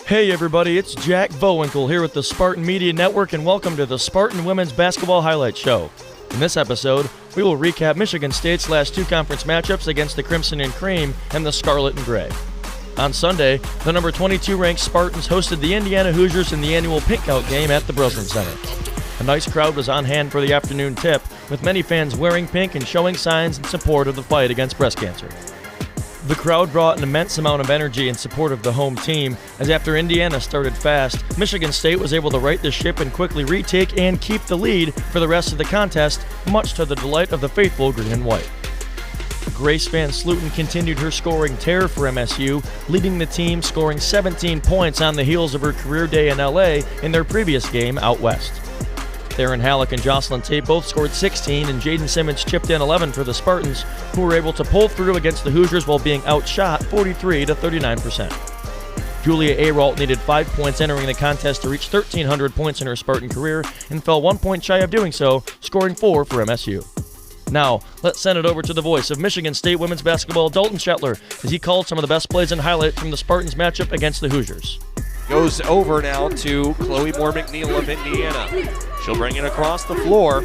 Hey everybody, it's Jack Vohwinkle here with the Spartan Media Network, and welcome to the Spartan Women's Basketball Highlight Show. In this episode, we will recap Michigan State's last two conference matchups against the Crimson and Cream and the Scarlet and Gray. On Sunday, the number 22 ranked Spartans hosted the Indiana Hoosiers in the annual Pink Out game at the Breslin Center. A nice crowd was on hand for the afternoon tip, with many fans wearing pink and showing signs in support of the fight against breast cancer. The crowd brought an immense amount of energy in support of the home team, as after Indiana started fast, Michigan State was able to right the ship and quickly retake and keep the lead for the rest of the contest, much to the delight of the faithful green and white. Grace Van Slooten continued her scoring tear for MSU, leading the team, scoring 17 points on the heels of her career day in LA in their previous game out west. Theron Halleck and Jocelyn Tate both scored 16, and Jaden Simmons chipped in 11 for the Spartans, who were able to pull through against the Hoosiers while being outshot 43-39%. Julia Ayrault needed 5 points entering the contest to reach 1,300 points in her Spartan career and fell 1 point shy of doing so, scoring 4 for MSU. Now, let's send it over to the voice of Michigan State women's basketball, Dalton Shetler, as he called some of the best plays and highlights from the Spartans matchup against the Hoosiers. Goes over now to Chloe Moore McNeil of Indiana. She'll bring it across the floor.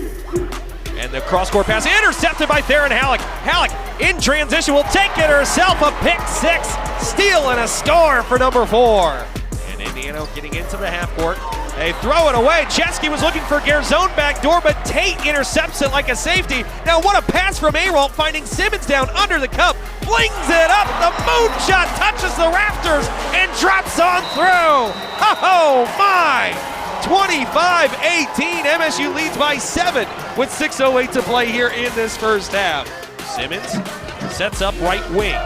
And the cross-court pass intercepted by Theron Halleck. Halleck in transition will take it herself. A pick six. Steal and a score for number 4. And Indiana getting into the half court. They throw it away. Chesky was looking for Garzone backdoor, but Tate intercepts it like a safety. Now what a pass from Ayrault, finding Simmons down under the cup. Flings it up. The moonshot touches the rafters and drops on through. Oh my! 25-18. MSU leads by 7 with 6:08 to play here in this first half. Simmons sets up right wing.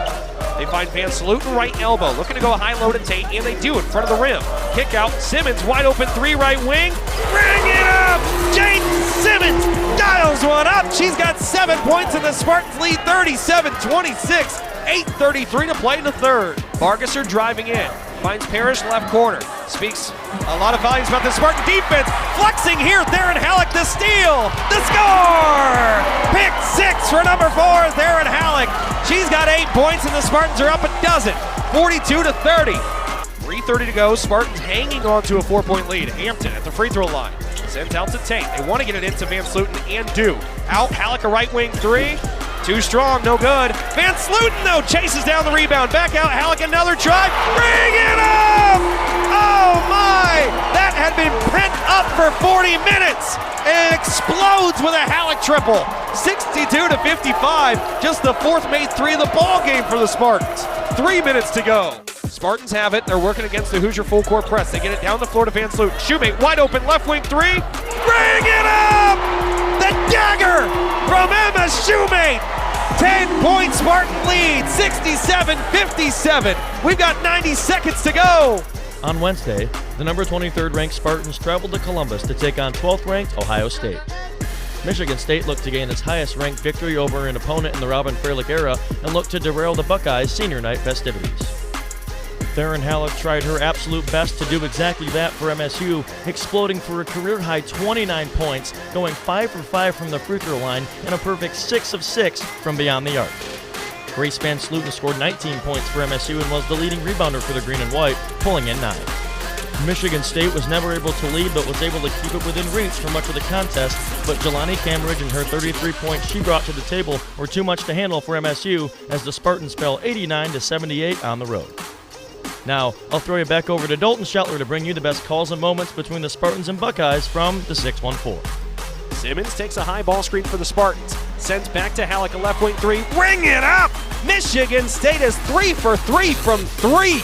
They find Van Slooten right elbow, looking to go high-low to Tate, and they do in front of the rim. Kick out, Simmons wide open 3 right wing. Bring it up! Jaden Simmons dials one up. She's got 7 points and the Spartans lead 37-26. 8:33 to play in the third. Vargas are driving in. Finds Parrish left corner. Speaks a lot of volumes about the Spartan defense. Flexing here, Theron Halleck, the steal, the score! Pick 6 for number 4, Theron Halleck. She's got 8 points and the Spartans are up a dozen, 42-30. 3:30 to go, Spartans hanging on to a 4-point lead. Hampton at the free throw line. Sends out to Tate. They want to get it into Van Slooten and do. Out, Halleck a right wing 3. Too strong, no good. Van Slooten, though, chases down the rebound. Back out, Halleck, another try. Bring it up! Oh, my! That had been pent up for 40 minutes and explodes with a Halleck triple. 62-55. Just the 4th made 3 of the ball game for the Spartans. 3 minutes to go. Spartans have it. They're working against the Hoosier full court press. They get it down the floor to Van Slooten. Shoemate wide open, left wing 3. Bring it up! The dagger from Emma Shoemate. 10-point Spartan lead, 67-57. We've got 90 seconds to go. On Wednesday, the number 23rd ranked Spartans traveled to Columbus to take on 12th ranked Ohio State. Michigan State looked to gain its highest ranked victory over an opponent in the Robin Freilich era and looked to derail the Buckeyes' senior night festivities. Theron Halleck tried her absolute best to do exactly that for MSU, exploding for a career-high 29 points, going 5 for 5 from the free throw line, and a perfect 6 of 6 from beyond the arc. Grace Van Slooten scored 19 points for MSU and was the leading rebounder for the green and white, pulling in 9. Michigan State was never able to lead, but was able to keep it within reach for much of the contest, but Jelani Cambridge and her 33 points she brought to the table were too much to handle for MSU, as the Spartans fell 89-78 on the road. Now, I'll throw you back over to Dalton Shetler to bring you the best calls and moments between the Spartans and Buckeyes from the 614. Simmons takes a high ball screen for the Spartans. Sends back to Halleck, a left wing 3. Bring it up! Michigan State is 3 for 3 from 3.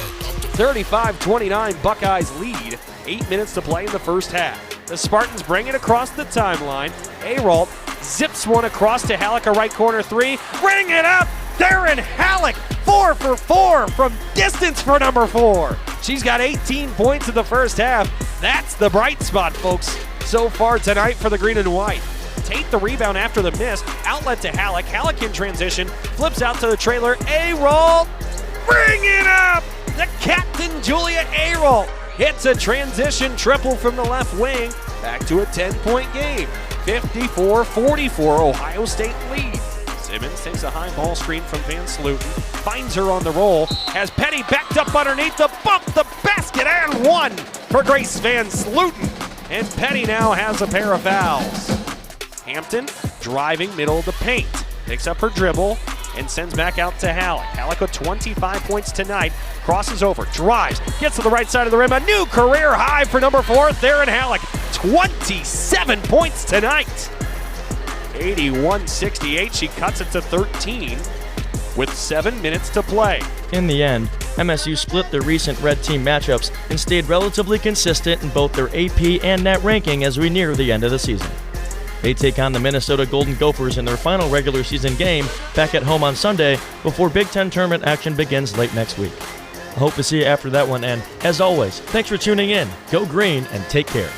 35-29, Buckeyes lead. 8 minutes to play in the first half. The Spartans bring it across the timeline. Ayrault zips one across to Halleck, a right corner 3. Bring it up! Theron Halleck, 4 for 4 from distance for number 4. She's got 18 points in the first half. That's the bright spot, folks, so far tonight for the green and white. Tate the rebound after the miss. Outlet to Halleck. Halleck in transition. Flips out to the trailer. Ayrault, bring it up! The captain, Julia Ayrault, hits a transition triple from the left wing. Back to a 10-point game. 54-44, Ohio State lead. Simmons takes a high ball screen from Van Sluten, finds her on the roll, has Petty backed up underneath the bump, the basket, and one for Grace Van Sluten. And Petty now has a pair of fouls. Hampton driving middle of the paint, picks up her dribble and sends back out to Halleck. Halleck with 25 points tonight, crosses over, drives, gets to the right side of the rim, a new career high for number 4, Theron Halleck. 27 points tonight. 81-68, she cuts it to 13 with 7 minutes to play. In the end, MSU split their recent red team matchups and stayed relatively consistent in both their AP and net ranking as we near the end of the season. They take on the Minnesota Golden Gophers in their final regular season game back at home on Sunday before Big Ten tournament action begins late next week. I hope to see you after that one, and as always, thanks for tuning in. Go green and take care.